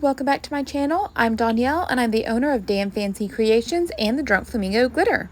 welcome back to my channel. I'm Danielle and I'm the owner of Damn Fancy Creations and the Drunk Flamingo Glitter.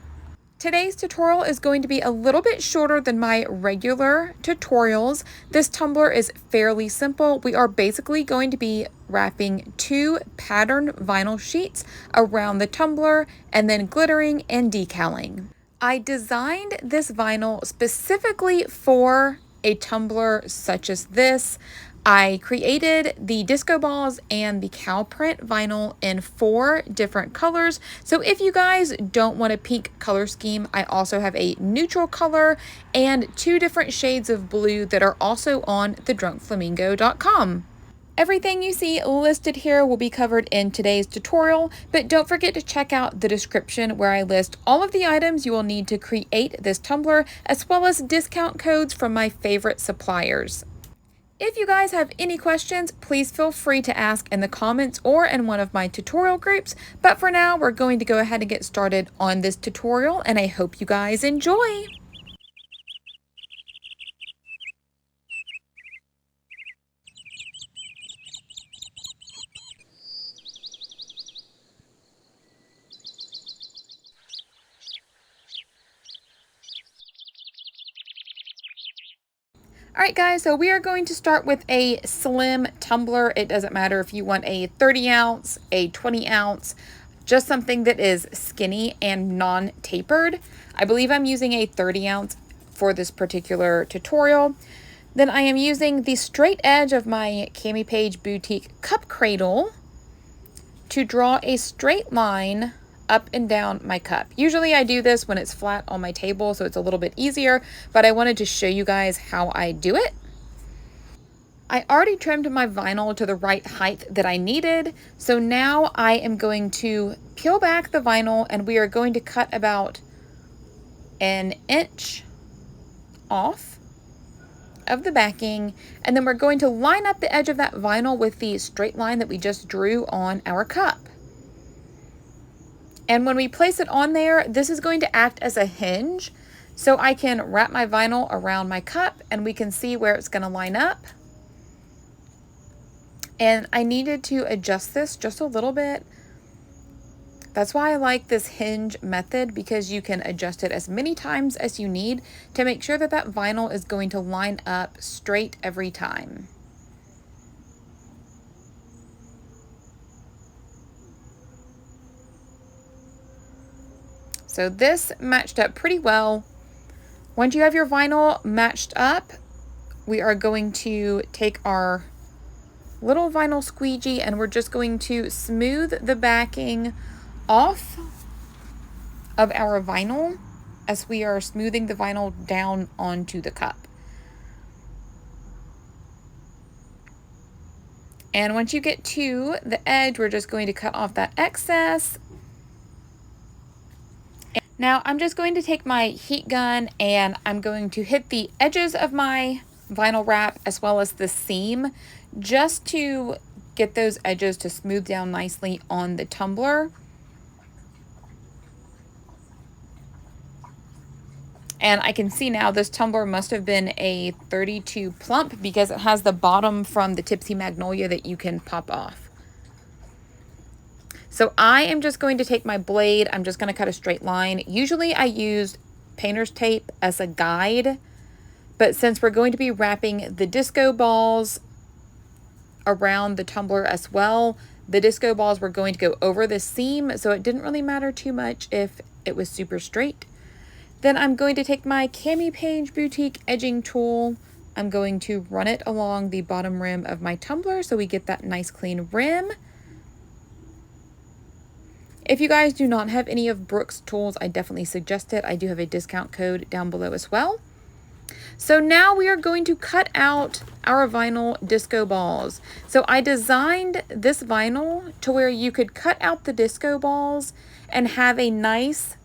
Today's tutorial is going to be a little bit shorter than my regular tutorials. This tumbler is fairly simple. We are basically going to be wrapping 2 patterned vinyl sheets around the tumbler and then glittering and decaling. I designed this vinyl specifically for a tumbler such as this. I created the disco balls and the cow print vinyl in 4 different colors. So if you guys don't want a pink color scheme, I also have a neutral color and 2 different shades of blue that are also on thedrunkflamingo.com. Everything you see listed here will be covered in today's tutorial, but don't forget to check out the description where I list all of the items you will need to create this tumbler, as well as discount codes from my favorite suppliers. If you guys have any questions, please feel free to ask in the comments or in one of my tutorial groups. But for now, we're going to go ahead and get started on this tutorial, and I hope you guys enjoy. Alright guys, so we are going to start with a slim tumbler. It doesn't matter if you want a 30 ounce, a 20 ounce, just something that is skinny and non-tapered. I believe I'm using a 30 ounce for this particular tutorial. Then I am using the straight edge of my Cami Page Boutique cup cradle to draw a straight line up and down my cup. Usually I do this when it's flat on my table, so it's a little bit easier, but I wanted to show you guys how I do it. I already trimmed my vinyl to the right height that I needed, so now I am going to peel back the vinyl and we are going to cut about an inch off of the backing, and then we're going to line up the edge of that vinyl with the straight line that we just drew on our cup. And when we place it on there, this is going to act as a hinge, so I can wrap my vinyl around my cup and we can see where it's going to line up. And I needed to adjust this just a little bit. That's why I like this hinge method, because you can adjust it as many times as you need to make sure that that vinyl is going to line up straight every time. So this matched up pretty well. Once you have your vinyl matched up, we are going to take our little vinyl squeegee and we're just going to smooth the backing off of our vinyl as we are smoothing the vinyl down onto the cup. And once you get to the edge, we're just going to cut off that excess. Now I'm just going to take my heat gun and I'm going to hit the edges of my vinyl wrap as well as the seam, just to get those edges to smooth down nicely on the tumbler. And I can see now this tumbler must have been a 32 plump because it has the bottom from the Tipsy Magnolia that you can pop off. So I am just going to take my blade, I'm just going to cut a straight line. Usually I use painter's tape as a guide, but since we're going to be wrapping the disco balls around the tumbler as well, the disco balls were going to go over the seam, so it didn't really matter too much if it was super straight. Then I'm going to take my Cami Page Boutique edging tool. I'm going to run it along the bottom rim of my tumbler so we get that nice clean rim. If you guys do not have any of Brooke's tools, I definitely suggest it. I do have a discount code down below as well. So now we are going to cut out our vinyl disco balls. So I designed this vinyl to where you could cut out the disco balls and have a nice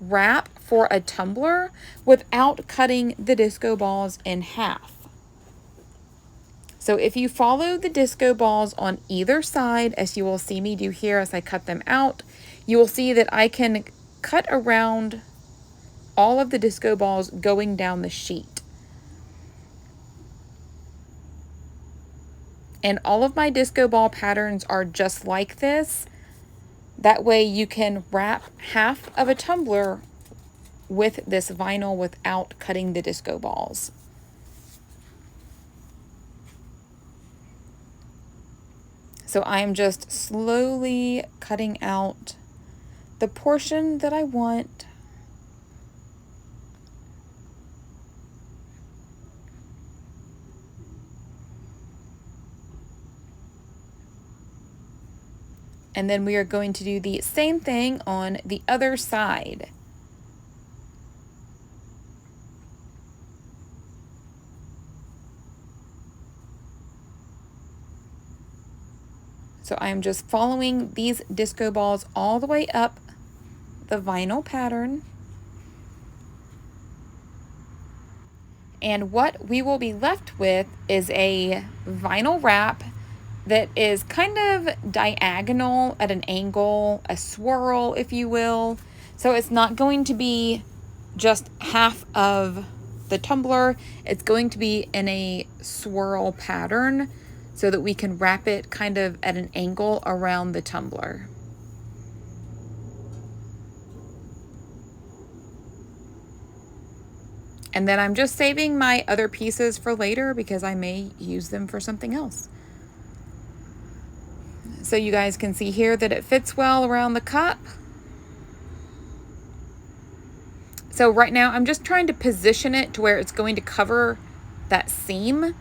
wrap for a tumbler without cutting the disco balls in half. So if you follow the disco balls on either side, as you will see me do here as I cut them out, you will see that I can cut around all of the disco balls going down the sheet. And all of my disco ball patterns are just like this. That way you can wrap half of a tumbler with this vinyl without cutting the disco balls. So I am just slowly cutting out the portion that I want. And then we are going to do the same thing on the other side. So I am just following these disco balls all the way up the vinyl pattern. And what we will be left with is a vinyl wrap that is kind of diagonal at an angle, a swirl, if you will. So it's not going to be just half of the tumbler. It's going to be in a swirl pattern so that we can wrap it kind of at an angle around the tumbler. And then I'm just saving my other pieces for later because I may use them for something else. So you guys can see here that it fits well around the cup. So right now I'm just trying to position it to where it's going to cover that seam.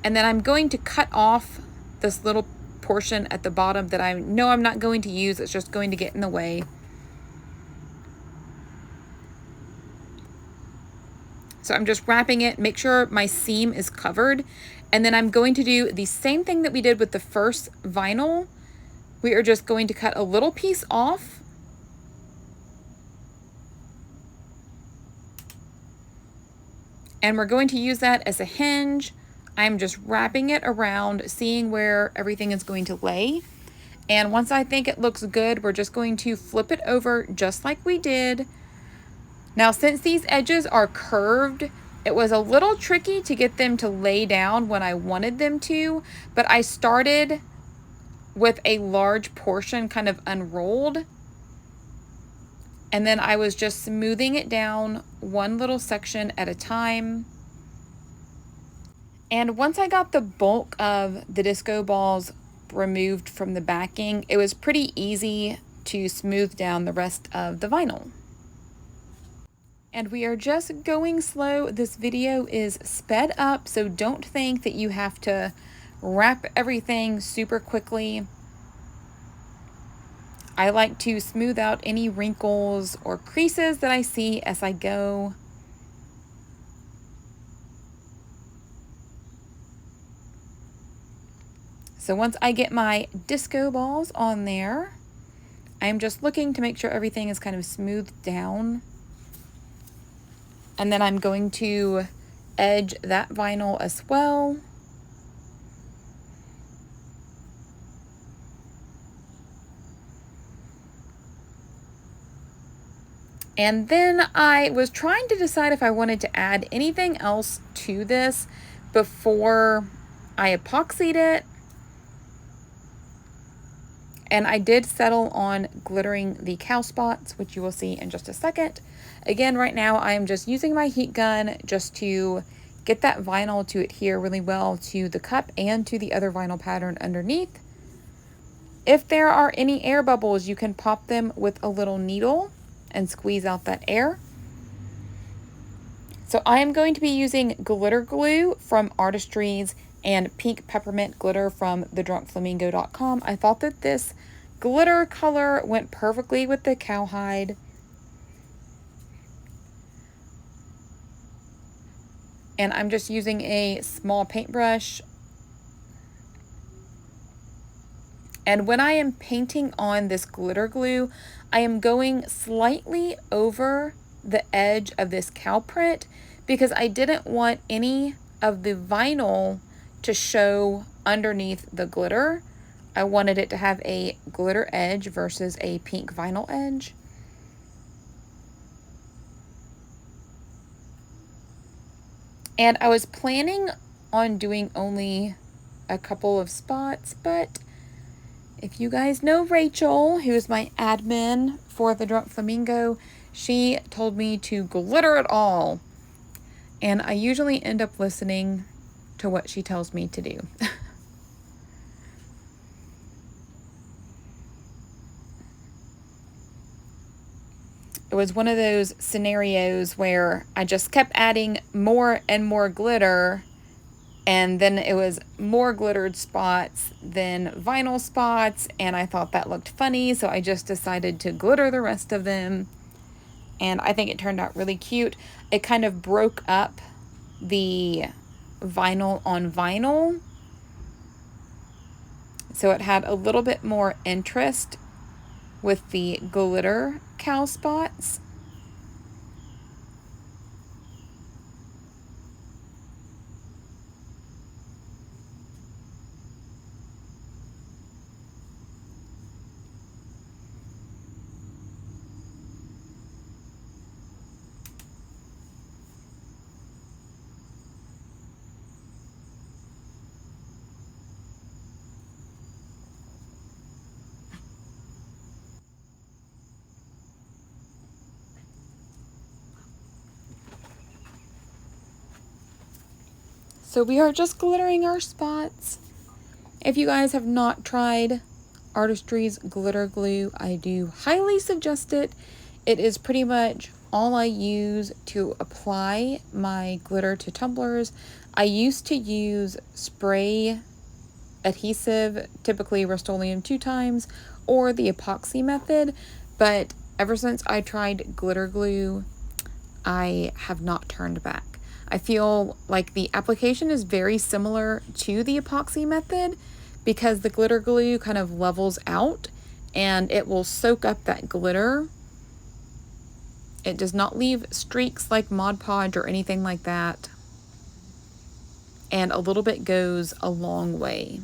And then I'm going to cut off this little portion at the bottom that I know I'm not going to use. It's just going to get in the way. So I'm just wrapping it, make sure my seam is covered. And then I'm going to do the same thing that we did with the first vinyl. We are just going to cut a little piece off. And we're going to use that as a hinge. I'm just wrapping it around, seeing where everything is going to lay. And once I think it looks good, we're just going to flip it over just like we did. Now, since these edges are curved, it was a little tricky to get them to lay down when I wanted them to, but I started with a large portion kind of unrolled. And then I was just smoothing it down one little section at a time. And once I got the bulk of the disco balls removed from the backing, it was pretty easy to smooth down the rest of the vinyl. And we are just going slow. This video is sped up, so don't think that you have to wrap everything super quickly. I like to smooth out any wrinkles or creases that I see as I go. So once I get my disco balls on there, I'm just looking to make sure everything is kind of smoothed down. And then I'm going to edge that vinyl as well. And then I was trying to decide if I wanted to add anything else to this before I epoxied it. And I did settle on glittering the cow spots, which you will see in just a second. Again, right now I am just using my heat gun just to get that vinyl to adhere really well to the cup and to the other vinyl pattern underneath. If there are any air bubbles, you can pop them with a little needle and squeeze out that air. So I am going to be using glitter glue from Artistry's and pink peppermint glitter from thedrunkflamingo.com. I thought that this glitter color went perfectly with the cowhide. And I'm just using a small paintbrush. And when I am painting on this glitter glue, I am going slightly over the edge of this cow print because I didn't want any of the vinyl to show underneath the glitter. I wanted it to have a glitter edge versus a pink vinyl edge. And I was planning on doing only a couple of spots, but if you guys know Rachel, who is my admin for the Drunk Flamingo, she told me to glitter it all. And I usually end up listening to what she tells me to do. It was one of those scenarios where I just kept adding more and more glitter, and then it was more glittered spots than vinyl spots, and I thought that looked funny, so I just decided to glitter the rest of them, and I think it turned out really cute. It kind of broke up the vinyl on vinyl, so it had a little bit more interest with the glitter cow spots. So we are just glittering our spots. If you guys have not tried Artistry's glitter glue, I do highly suggest it. It is pretty much all I use to apply my glitter to tumblers. I used to use spray adhesive, typically Rust-Oleum 2 times, or the epoxy method, but ever since I tried glitter glue, I have not turned back. I feel like the application is very similar to the epoxy method because the glitter glue kind of levels out and it will soak up that glitter. It does not leave streaks like Mod Podge or anything like that. And a little bit goes a long way.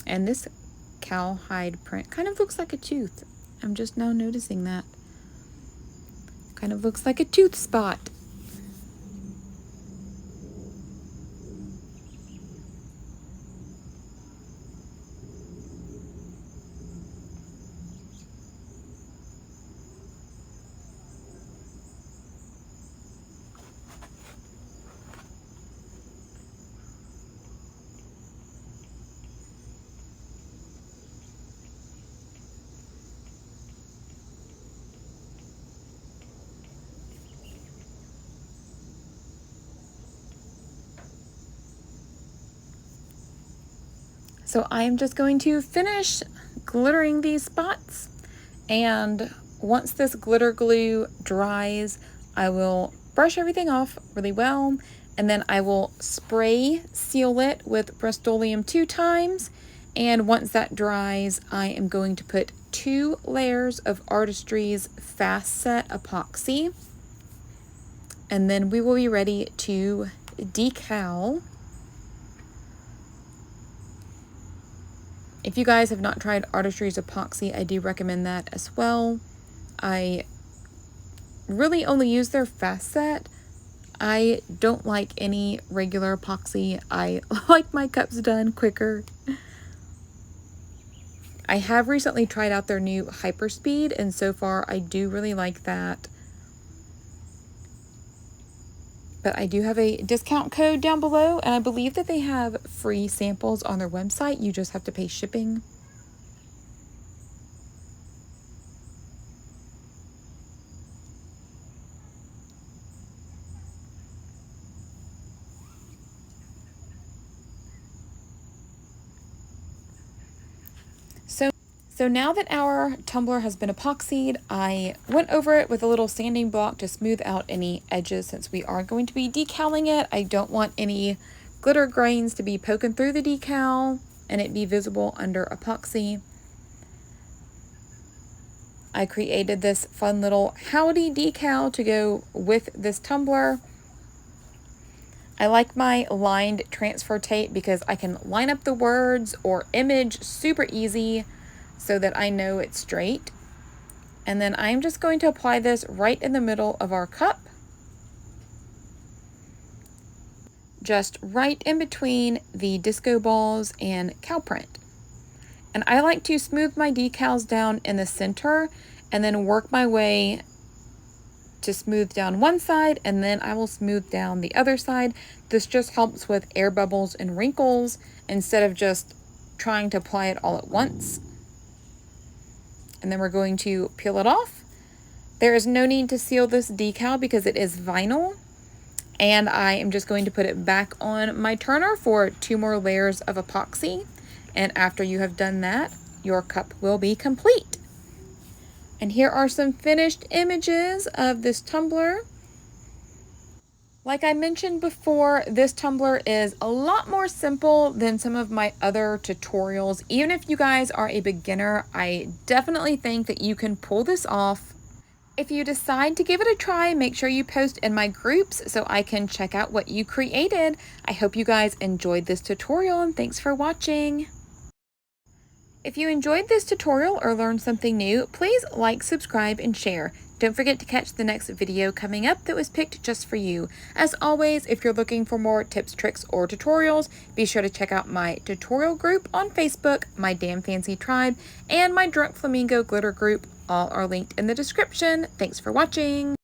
And this cowhide print kind of looks like a tooth. I'm just now noticing that. Kind of looks like a tooth spot. So I'm just going to finish glittering these spots, and once this glitter glue dries, I will brush everything off really well, and then I will spray seal it with Rust-Oleum 2 times, and once that dries, I am going to put 2 layers of Artistry's Fast Set Epoxy, and then we will be ready to decal. If you guys have not tried Artistry's epoxy, I do recommend that as well. I really only use their Fast Set. I don't like any regular epoxy. I like my cups done quicker. I have recently tried out their new Hyperspeed, and so far I do really like that. But I do have a discount code down below, and I believe that they have free samples on their website. You just have to pay shipping. So now that our tumbler has been epoxied, I went over it with a little sanding block to smooth out any edges since we are going to be decaling it. I don't want any glitter grains to be poking through the decal and it be visible under epoxy. I created this fun little howdy decal to go with this tumbler. I like my lined transfer tape because I can line up the words or image super easy so that I know it's straight. And then I'm just going to apply this right in the middle of our cup. Just right in between the disco balls and cow print. And I like to smooth my decals down in the center and then work my way to smooth down one side, and then I will smooth down the other side. This just helps with air bubbles and wrinkles instead of just trying to apply it all at once. And then we're going to peel it off. There is no need to seal this decal because it is vinyl. And I am just going to put it back on my turner for 2 more layers of epoxy. And after you have done that, your cup will be complete. And here are some finished images of this tumbler. Like I mentioned before, this tumbler is a lot more simple than some of my other tutorials. Even if you guys are a beginner, I definitely think that you can pull this off. If you decide to give it a try, make sure you post in my groups so I can check out what you created. I hope you guys enjoyed this tutorial, and thanks for watching. If you enjoyed this tutorial or learned something new, please like, subscribe, and share. Don't forget to catch the next video coming up that was picked just for you. As always, if you're looking for more tips, tricks, or tutorials, be sure to check out my tutorial group on Facebook, my Damn Fancy Tribe, and my Drunk Flamingo Glitter group. All are linked in the description. Thanks for watching.